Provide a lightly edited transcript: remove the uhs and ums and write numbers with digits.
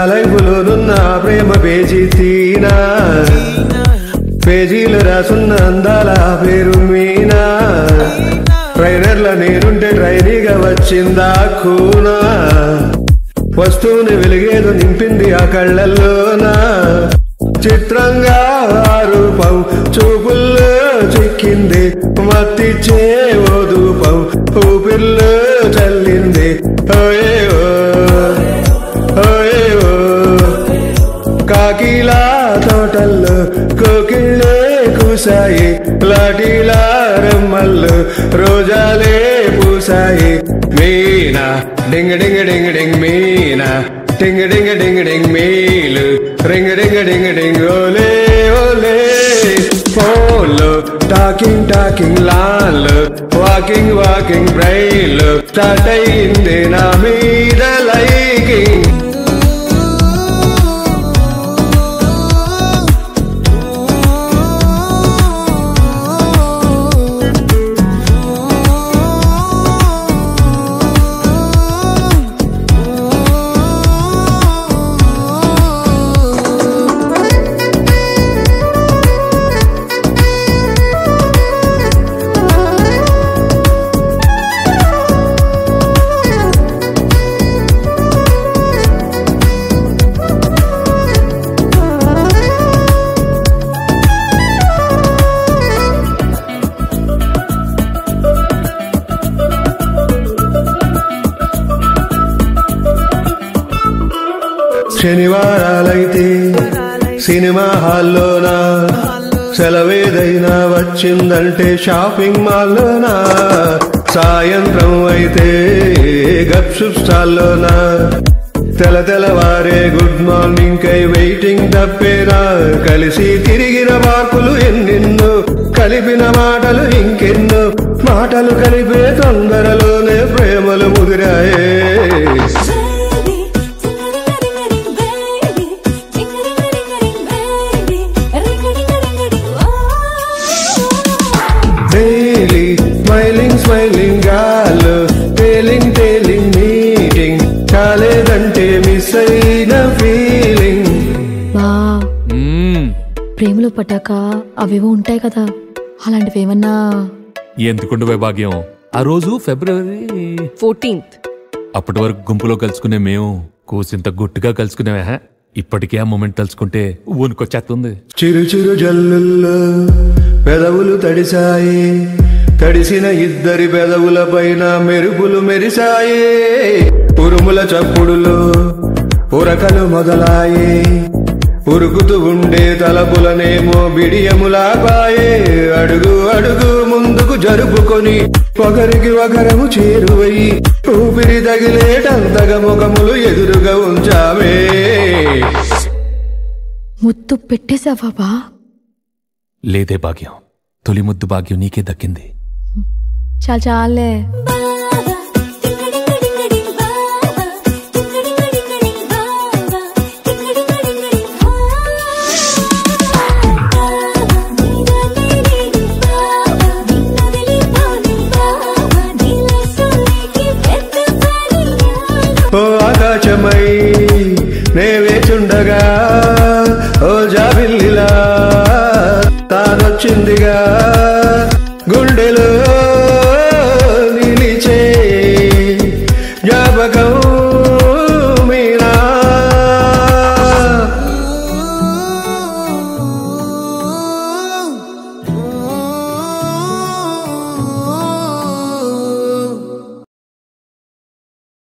లైఫ్లోనున్న ప్రేమ page తీనా పేజీలు రాసున్న అందాల పేరు మీనా ట్రైనర్ల నేనుంటే ట్రైనీగా వచ్చిందా కూనా వస్తువుని వెలిగేదో నింపింది ఆ కళ్ళల్లోనా చిత్రంగా రూపం చూపుల్లో చిక్కింది మత్తిచ్చే ఓ ధూపం ఊపిర్లో చల్లింది ఓయేవో ఓయేవో కాకిలా తోటల్లో కోకిళ్ళే కూసాయి లాఠీలా రెమ్మల్లో రోజాలే పూసాయి Meena ding ding ding ding Meena ding ding ding ding మీలు రింగ్ రింగ్ డింగ్ డింగ్ ఓలే ఓలే ఫోన్లో టాకింగ్ టాకింగ్ లాన్లు వాకింగ్ వాకింగ్ బ్రైన్లు స్టార్ట్ అయింది నా మీద లైకింగ్ శనివారాలైతే సినిమా హాల్లోనా సెలవేదైనా వచ్చిందంటే షాపింగ్ మాల్లోనా సాయంత్రం అయితే గప్షుప్ స్టాల్లోనా తెల్లవారే గుడ్ మార్నింగ్ కై వెయిటింగ్ తప్పేనా కలిసి తిరిగిన మార్పులు ఎన్నెన్నో కలిపిన మాటలు ఇంకెన్నో మాటలు కలిపే తొందరలోనే ప్రేమలు ముదిరాయే డైలీ స్మైలింగ్ స్మైలింగ్ గాలు టేలింగ్ టేలింగ్ మీటింగ్ కాలేదంటే మిస్ అయిన ఫీలింగ్ ప్రేమలో పట్టాక అవేవో ఉంటాయి కదా అలాంటివి ఏమన్నా ఎందుకుండే భాగ్యం ఆ రోజు February 14th అప్పటి వరకు గుంపులో కలుసుకునే మేము కూసింత గుట్టుగా కలుసుకునేవా ఇప్పటికే ఆ మూమెంట్ తలుచుకుంటే ఊనుకొచ్చేస్తుంది చిరు చిరు జల్లుల్లో పెదవులు తడిసాయి తడిసిన ఇద్దరి పెదవుల పైన మెరుపులు మెరిసాయి ఉరుముల చప్పుడులో ఉరకలు మొదలాయి ఉరుకుతూ ఉండే తలపులనేమో బిడియములాపాయే అడుగు అడుగు ముందుకు జరుపుకొని ఒకరికి ఒకరము చేరువయి ఊపిరి తగిలేటంతగా ముఖములు ఎదురుగా ఉంచామే ముద్దు పెట్టేశావా బా లేదే భాగ్యం తొలి ముద్దు భాగ్యం నీకే దక్కింది చాలే ఓ ఆకాశమై నే వేచుండగా